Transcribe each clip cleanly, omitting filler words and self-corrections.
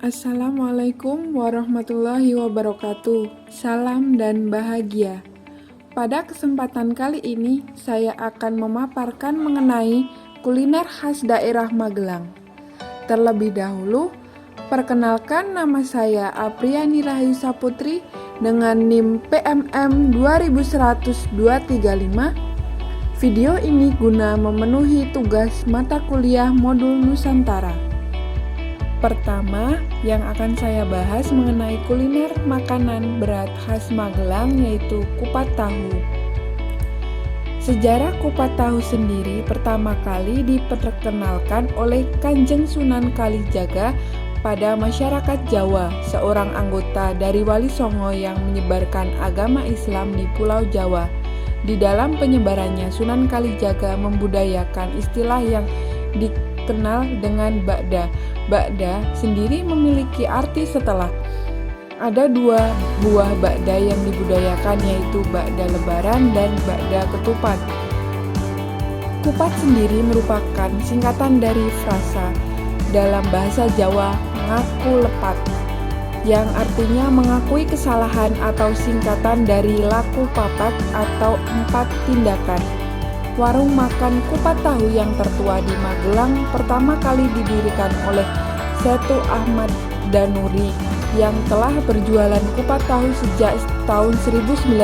Assalamualaikum warahmatullahi wabarakatuh. Salam dan bahagia. Pada kesempatan kali ini, saya akan memaparkan mengenai kuliner khas daerah Magelang. Terlebih dahulu, perkenalkan nama saya Apriani Rahayu Saputri dengan NIM PMM 2110235. Video ini guna memenuhi tugas mata kuliah modul Nusantara. Pertama, yang akan saya bahas mengenai kuliner makanan berat khas Magelang yaitu kupat tahu. Sejarah kupat tahu sendiri pertama kali diperkenalkan oleh Kanjeng Sunan Kalijaga pada masyarakat Jawa, seorang anggota dari Wali Songo yang menyebarkan agama Islam di Pulau Jawa. Di dalam penyebarannya, Sunan Kalijaga membudayakan istilah yang dikenal dengan bakda. Bakda sendiri memiliki arti setelah. Ada dua buah bakda yang dibudayakan, yaitu bakda lebaran dan bakda ketupat. Kupat sendiri merupakan singkatan dari frasa dalam bahasa Jawa ngaku lepat, yang artinya mengakui kesalahan atau singkatan dari laku papat atau 4 tindakan. Warung makan kupat tahu yang tertua di Magelang pertama kali didirikan oleh Setu Ahmad Danuri yang telah berjualan kupat tahu sejak tahun 1942.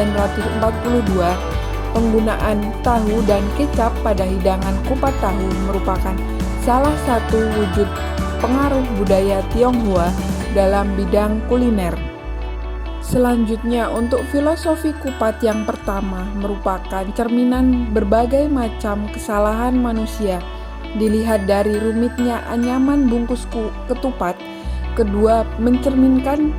Penggunaan tahu dan kecap pada hidangan kupat tahu merupakan salah satu wujud pengaruh budaya Tionghoa dalam bidang kuliner. Selanjutnya, untuk filosofi kupat yang pertama merupakan cerminan berbagai macam kesalahan manusia. Dilihat dari rumitnya anyaman bungkus ketupat. Kedua, mencerminkan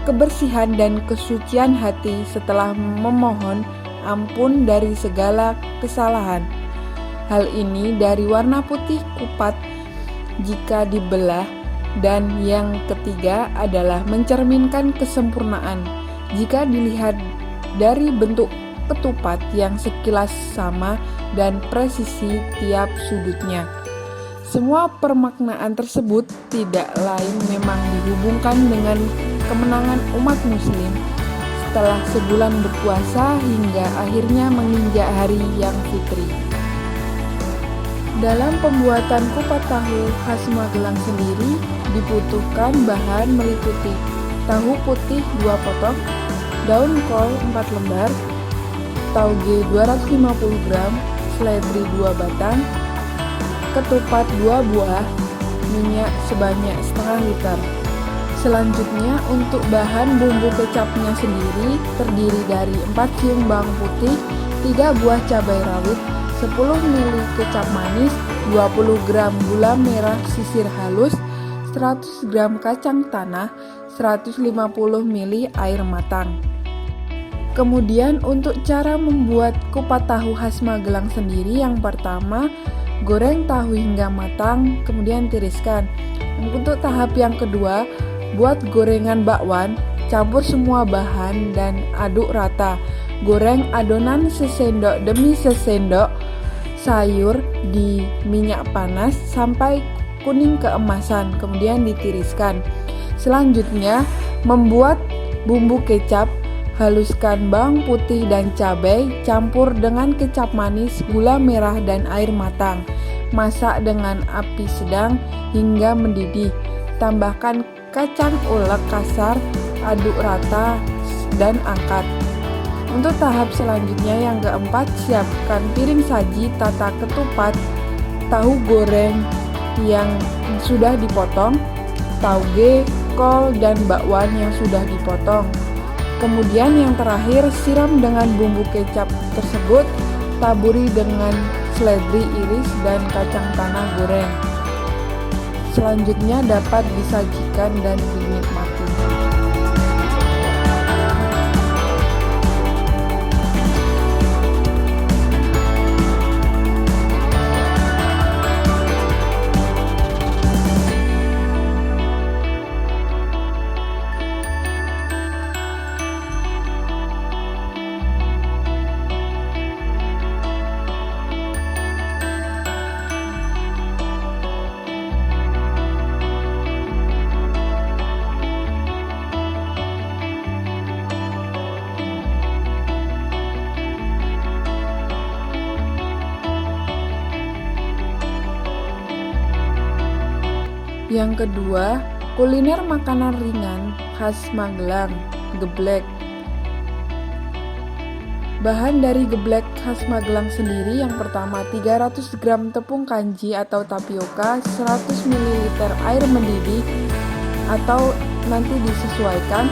kebersihan dan kesucian hati setelah memohon ampun dari segala kesalahan. Hal ini dari warna putih kupat jika dibelah. Dan yang ketiga adalah mencerminkan kesempurnaan. Jika dilihat dari bentuk ketupat yang sekilas sama dan presisi tiap sudutnya. Semua permaknaan tersebut tidak lain memang dihubungkan dengan kemenangan umat muslim setelah sebulan berpuasa hingga akhirnya menginjak hari yang fitri. Dalam pembuatan kupat tahu khas Magelang sendiri dibutuhkan bahan meliputi tahu putih 2 potong, daun kol 4 lembar, tauge 250 gram, seledri 2 batang, ketupat 2 buah, minyak sebanyak setengah liter. Selanjutnya, untuk bahan bumbu kecapnya sendiri terdiri dari 4 siung bawang putih, 3 buah cabai rawit, 10 ml kecap manis, 20 gram gula merah sisir halus, 100 gram kacang tanah, 150 ml air matang. Kemudian untuk cara membuat kupat tahu khas Magelang sendiri, yang pertama, goreng tahu hingga matang, kemudian tiriskan. Untuk tahap yang kedua, buat gorengan bakwan, campur semua bahan dan aduk rata. Goreng adonan sesendok demi sesendok sayur di minyak panas sampai kuning keemasan, kemudian ditiriskan. Selanjutnya, membuat bumbu kecap. Haluskan bawang putih dan cabai, campur dengan kecap manis, gula merah dan air matang. Masak dengan api sedang hingga mendidih. Tambahkan kacang ulek kasar, aduk rata dan angkat. Untuk tahap selanjutnya yang keempat, siapkan piring saji, tata ketupat, tahu goreng yang sudah dipotong, tauge, kol dan bakwan yang sudah dipotong. Kemudian yang terakhir, siram dengan bumbu kecap tersebut, taburi dengan seledri iris dan kacang tanah goreng. Selanjutnya dapat disajikan dan dinikmati. Yang kedua, kuliner makanan ringan khas Magelang, geblek. Bahan dari geblek khas Magelang sendiri yang pertama 300 gram tepung kanji atau tapioka, 100 ml air mendidih atau nanti disesuaikan,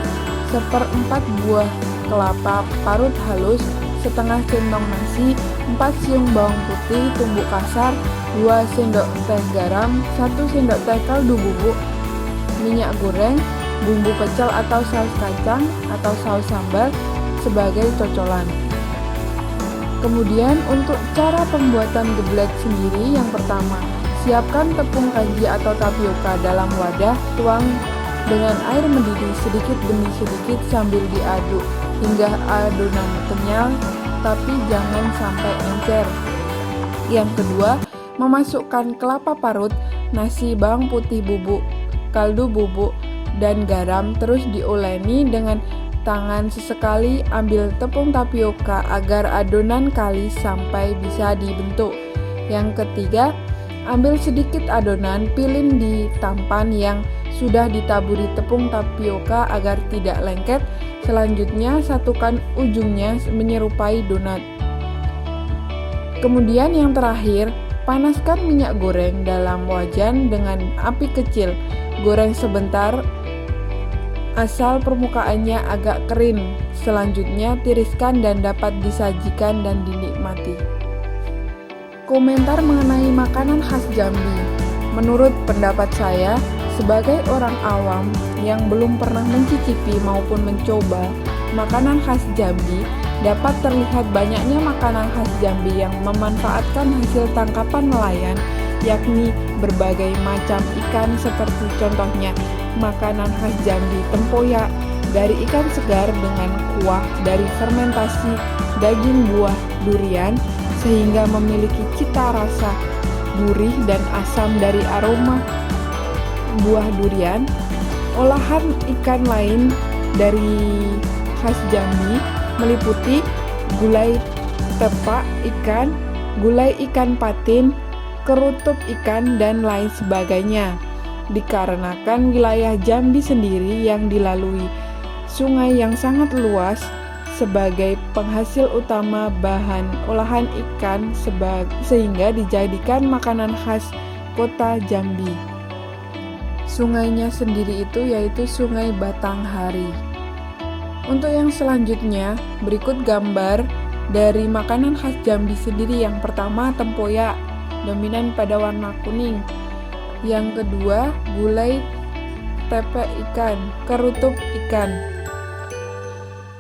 1/4 buah kelapa parut halus, setengah centong nasi, 4 siung bawang putih tumbuk kasar, 2 sendok teh garam, 1 sendok teh kaldu bubuk, minyak goreng, bumbu pecel atau saus kacang atau saus sambal sebagai cocolan. Kemudian untuk cara pembuatan geblek sendiri, yang pertama, siapkan tepung kanji atau tapioka dalam wadah, tuang dengan air mendidih sedikit demi sedikit sambil diaduk hingga adonan kenyal tapi jangan sampai encer. Yang kedua, memasukkan kelapa parut, nasi, bawang putih bubuk, kaldu bubuk, dan garam, terus diuleni dengan tangan sesekali, ambil tepung tapioka agar adonan kalis sampai bisa dibentuk. Yang ketiga, ambil sedikit adonan, pilin di tampan yang sudah ditaburi tepung tapioka agar tidak lengket. Selanjutnya, satukan ujungnya menyerupai donat. Kemudian yang terakhir, panaskan minyak goreng dalam wajan dengan api kecil. Goreng sebentar asal permukaannya agak kering. Selanjutnya tiriskan dan dapat disajikan dan dinikmati. Komentar mengenai makanan khas Jambi. Menurut pendapat saya, sebagai orang awam yang belum pernah mencicipi maupun mencoba makanan khas Jambi, dapat terlihat banyaknya makanan khas Jambi yang memanfaatkan hasil tangkapan nelayan, yakni berbagai macam ikan seperti contohnya makanan khas Jambi tempoyak dari ikan segar dengan kuah dari fermentasi daging buah durian sehingga memiliki cita rasa gurih dan asam dari aroma buah durian. Olahan ikan lain dari khas Jambi meliputi gulai tepak ikan, gulai ikan patin, kerutup ikan, dan lain sebagainya. Dikarenakan wilayah Jambi sendiri yang dilalui sungai yang sangat luas sebagai penghasil utama bahan olahan ikan sehingga dijadikan makanan khas kota Jambi. Sungainya sendiri itu yaitu Sungai Batanghari. Untuk yang selanjutnya, berikut gambar dari makanan khas Jambi sendiri. Yang pertama, tempoyak, dominan pada warna kuning. Yang kedua, gulai tepe ikan, kerutup ikan.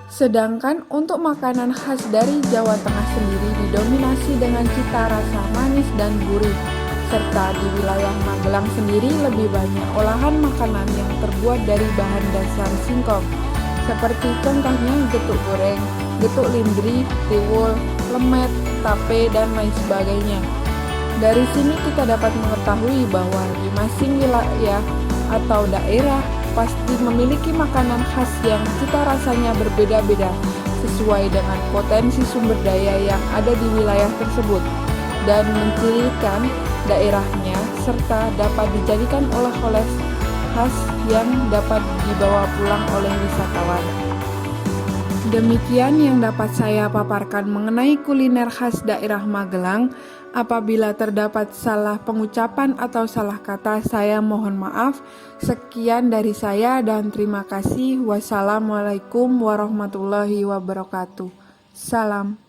Sedangkan untuk makanan khas dari Jawa Tengah sendiri didominasi dengan cita rasa manis dan gurih. Serta di wilayah Magelang sendiri lebih banyak olahan makanan yang terbuat dari bahan dasar singkong. Seperti contohnya getuk goreng, getuk lindri, tiwul, lemet, tape, dan lain sebagainya. Dari sini kita dapat mengetahui bahwa di masing wilayah atau daerah pasti memiliki makanan khas yang cita rasanya berbeda-beda sesuai dengan potensi sumber daya yang ada di wilayah tersebut dan mencirikan daerahnya serta dapat dijadikan oleh-oleh khas yang dapat dibawa pulang oleh wisatawan. Demikian yang dapat saya paparkan mengenai kuliner khas daerah Magelang. Apabila terdapat salah pengucapan atau salah kata, saya mohon maaf. Sekian dari saya dan terima kasih. Wassalamualaikum warahmatullahi wabarakatuh. Salam.